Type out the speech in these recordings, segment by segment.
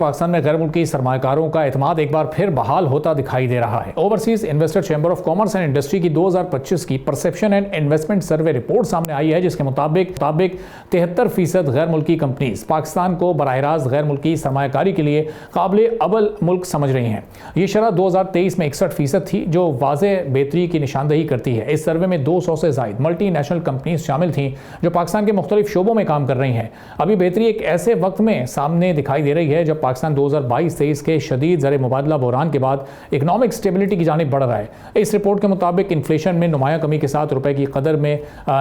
پاکستان میں غیر ملکی سرمایہ کاروں کا اعتماد ایک بار پھر بحال ہوتا دکھائی دے رہا ہے۔ Overseas investor chamber of commerce and industry کی 2025 کی perception and investment survey report سامنے آئی ہے، جس کے مطابق 73% غیر ملکی کمپنیز پاکستان کو براہ راست غیر ملکی سرمایہ کاری کے لیے قابل اول ملک سمجھ رہی ہیں۔ یہ شرح 2023 میں 61% تھی، جو واضح بہتری کی نشاندہی کرتی ہے۔ اس سروے میں 200 سے زائد ملٹی نیشنل کمپنیز شامل تھیں جو پاکستان کے مختلف شعبوں میں کام کر رہی ہیں۔ ابھی بہتری ایک ایسے وقت میں سامنے دکھائی دے رہی ہے جب پاکستان 2022-23 کے شدید زر مبادلہ بحران کے بعد اکنامک سٹیبلٹی کی جانب بڑھ رہا ہے۔ اس رپورٹ کے مطابق انفلیشن میں نمایاں کمی کے ساتھ روپے کی قدر میں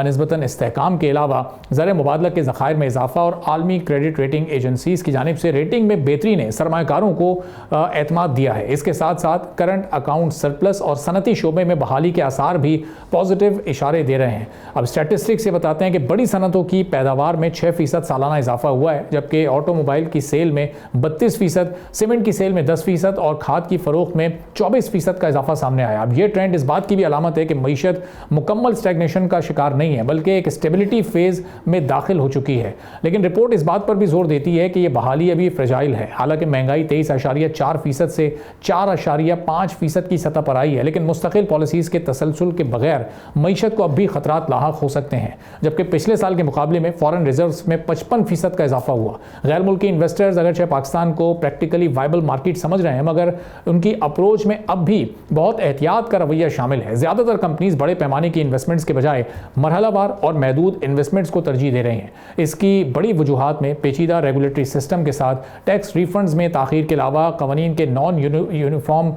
نسبتاً استحکام کے علاوہ زر مبادلہ کے ذخائر میں اضافہ اور عالمی کریڈٹ ریٹنگ ایجنسیز کی جانب سے ریٹنگ میں بہتری نے سرمایہ کاروں کو اعتماد دیا ہے۔ اس کے ساتھ ساتھ کرنٹ اکاؤنٹ سرپلس اور صنعتی شعبے میں بحالی کے آثار بھی پازیٹیو اشارے دے رہے ہیں۔ اب اسٹیٹسٹکس یہ بتاتے ہیں کہ بڑی صنعتوں کی پیداوار میں 6% سالانہ اضافہ ہوا ہے، جبکہ آٹو موبائل کی سیل میں 32%، سیمنٹ کی سیل میں 10% اور کھاد کی فروخت میں 24% کا اضافہ سامنے آیا۔ اب یہ ٹرینڈ اس بات کی بھی علامت ہے کہ معیشت مکمل سٹیگنیشن کا شکار نہیں ہے، بلکہ ایک اسٹیبلٹی فیز میں داخل ہو چکی ہے۔ لیکن رپورٹ اس بات پر بھی زور دیتی ہے کہ یہ بحالی ابھی فریجائل ہے۔ حالانکہ مہنگائی 23.4% سے 4.5% کی سطح پر آئی ہے، لیکن مستقل پالیسیز کے تسلسل کے بغیر معیشت کو اب بھی خطرات لاحق ہو سکتے ہیں۔ جبکہ پچھلے سال کے مقابلے میں فارن ریزروز میں 55% کا اضافہ ہوا۔ غیر ملکی انویسٹرز اگرچہ پاکستان کو پریکٹیکلی وائبل مارکیٹ سمجھ رہے ہیں، مگر ان کی اپروچ میں اب بھی بہت احتیاط کا رویہ شامل ہے۔ زیادہ تر کمپنیز بڑے پیمانے کی انویسٹمنٹس کے بجائے مرحلہ وار اور محدود انویسٹمنٹس کو ترجیح دے رہے ہیں۔ اس کی بڑی وجوہات میں پیچیدہ ریگولیٹری سسٹم کے ساتھ ٹیکس ریفنڈز میں تاخیر کے علاوہ قوانین کے نان یونیفارم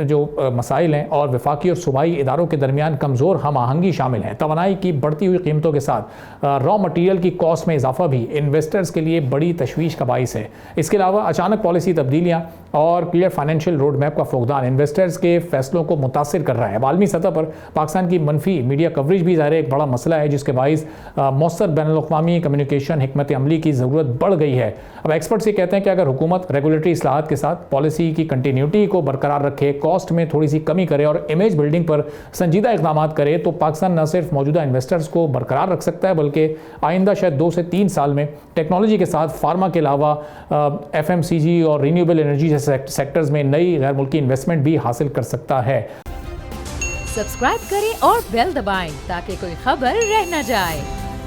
جو مسائل ہیں اور وفاقی اور صوبائی اداروں کے درمیان کمزور ہم آہنگی شامل ہے۔ توانائی کی بڑھتی ہوئی قیمتوں کے ساتھ را مٹیریل کی کاسٹ میں اضافہ بھی انویسٹرز کے لیے بڑی تشویش کا باعث ہے۔ اس کے علاوہ اچانک پالیسی تبدیلیاں اور کلیئر فائنینشیل روڈ میپ کا فقدان انویسٹرز کے فیصلوں کو متاثر کر رہا ہے۔ عالمی سطح پر پاکستان کی منفی میڈیا کوریج بھی ظاہر ایک بڑا مسئلہ ہے، جس کے باعث مؤثر بین الاقوامی کمیونیکیشن حکمت عملی کی ضرورت بڑھ گئی ہے۔ اب ایکسپرٹس یہ کہتے ہیں کہ اگر حکومت ریگولیٹری اصلاحات کے ساتھ پالیسی کی کنٹینیوٹی کو برقرار رکھے، کاسٹ میں تھوڑی سی کمی کرے اور امیج بلڈنگ پر سنجیدہ اقدامات کرے، تو پاکستان نہ صرف موجودہ انویسٹرز کو برقرار رکھ سکتا ہے، بلکہ آئندہ شاید 2 سے 3 سال میں ٹیکنالوجی کے ساتھ فارما کے علاوہ FMCG اور رینیویبل انرجی جیسے سیکٹرز میں نئی غیر ملکی انویسٹمنٹ بھی حاصل کر سکتا ہے۔ سبسکرائب کریں اور بیل دبائیں تاکہ کوئی خبر رہ نہ جائے۔